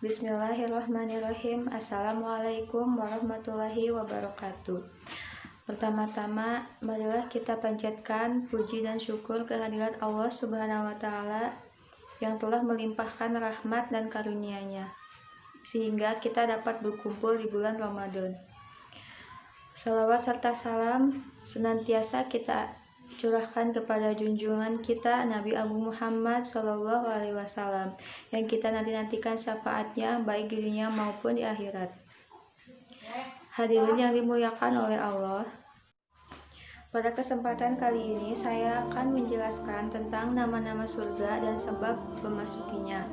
Bismillahirrahmanirrahim. Assalamualaikum warahmatullahi wabarakatuh. Pertama-tama, marilah kita panjatkan puji dan syukur kehadirat Allah Subhanahu wa Ta'ala yang telah melimpahkan rahmat dan karunia-Nya, sehingga kita dapat berkumpul di bulan Ramadan. Salawat serta salam senantiasa kita curahkan kepada junjungan kita Nabi Agung Muhammad SAW yang kita nanti-nantikan syafaatnya baik di dunia maupun di akhirat. Hadirin yang dimuliakan oleh Allah, pada kesempatan kali ini saya akan menjelaskan tentang nama-nama surga dan sebab memasukinya.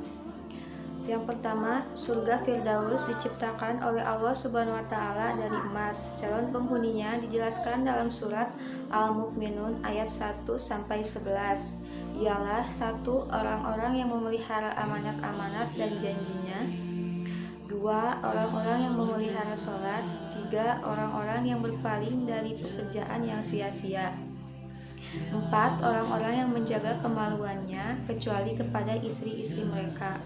Yang pertama, surga Firdaus diciptakan oleh Allah Subhanahu wa Ta'ala dari emas. Calon penghuninya dijelaskan dalam surat Al-Mu'minun ayat 1-11. Ialah 1. Orang-orang yang memelihara amanat-amanat dan janjinya. 2. Orang-orang yang memelihara sholat. 3. Orang-orang yang berpaling dari pekerjaan yang sia-sia. 4. Orang-orang yang menjaga kemaluannya kecuali kepada istri-istri mereka.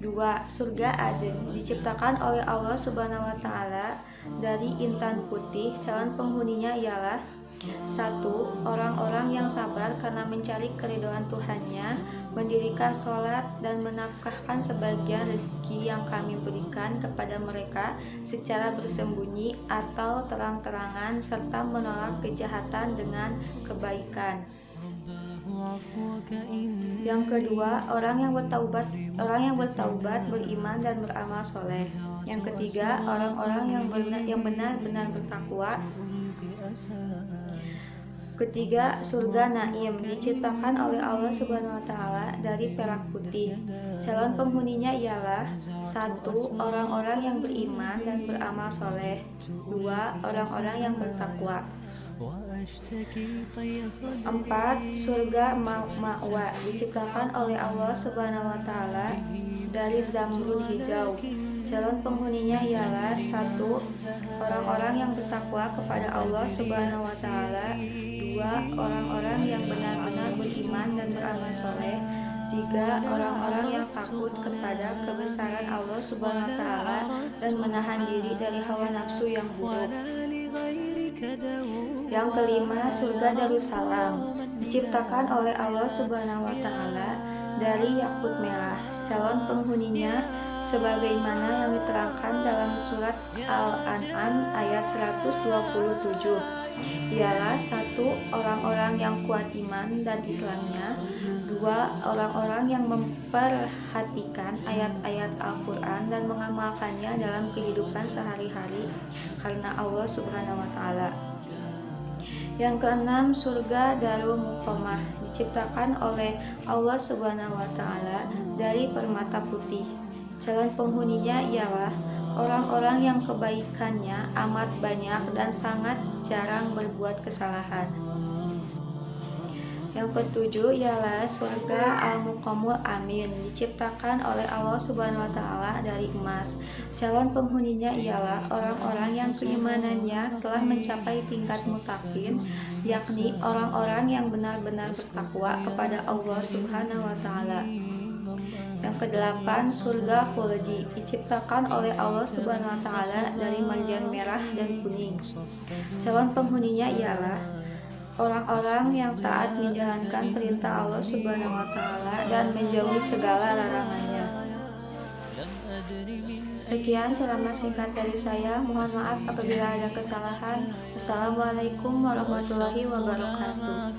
2. Surga Aden diciptakan oleh Allah Subhanahu wa Ta'ala dari intan putih. Calon penghuninya ialah 1. Orang-orang yang sabar karena mencari keridhaan Tuhannya, mendirikan sholat dan menafkahkan sebagian rezeki yang kami berikan kepada mereka secara bersembunyi atau terang-terangan, serta menolak kejahatan dengan kebaikan. Yang kedua, orang yang bertaubat, beriman dan beramal soleh. Yang ketiga, orang-orang yang benar-benar bertakwa. Ketiga, surga Naim diciptakan oleh Allah Subhanahu wa Ta'ala dari perak putih. Calon penghuninya ialah 1. Orang-orang yang beriman dan beramal soleh. 2. Orang-orang yang bertakwa. 4. Surga Ma'wa diciptakan oleh Allah Subhanahu wa Ta'ala dari zamrud hijau. Calon penghuninya ialah 1. Orang-orang yang bertakwa kepada Allah Subhanahu wa Ta'ala. 2. Orang-orang yang benar-benar beriman dan beramal soleh. 3. Orang-orang yang takut kepada kebesaran Allah Subhanahu wa Ta'ala dan menahan diri dari hawa nafsu yang buruk. Yang kelima, surga Darussalam diciptakan oleh Allah Subhanahu wa Ta'ala dari yakut merah. Calon penghuninya sebagaimana yang diterangkan dalam surat Al-An'am ayat 127 ialah 1. Orang-orang yang kuat iman dan Islamnya. 2. Orang-orang yang memperhatikan ayat-ayat Al-Quran dan mengamalkannya dalam kehidupan sehari-hari karena Allah Subhanahu wa Ta'ala. Yang keenam, surga Darul Muqamah diciptakan oleh Allah Subhanahu wa Ta'ala dari permata putih. Calon penghuninya ialah orang-orang yang kebaikannya amat banyak dan sangat jarang berbuat kesalahan. Yang ketujuh ialah surga Al-Muqamul Amin diciptakan oleh Allah Subhanahu wa Ta'ala dari emas. Calon penghuninya ialah orang-orang yang keimanannya telah mencapai tingkat mutakin, yakni orang-orang yang benar-benar bertakwa kepada Allah Subhanahu wa Ta'ala. Yang kedelapan, surga Khuldi diciptakan oleh Allah Subhanahu wa Ta'ala dari marjan merah dan kuning. Calon penghuninya ialah orang-orang yang taat menjalankan perintah Allah Subhanahu wa Ta'ala dan menjauhi segala larangannya. Sekian ceramah singkat dari saya. Mohon maaf apabila ada kesalahan. Wassalamualaikum warahmatullahi wabarakatuh.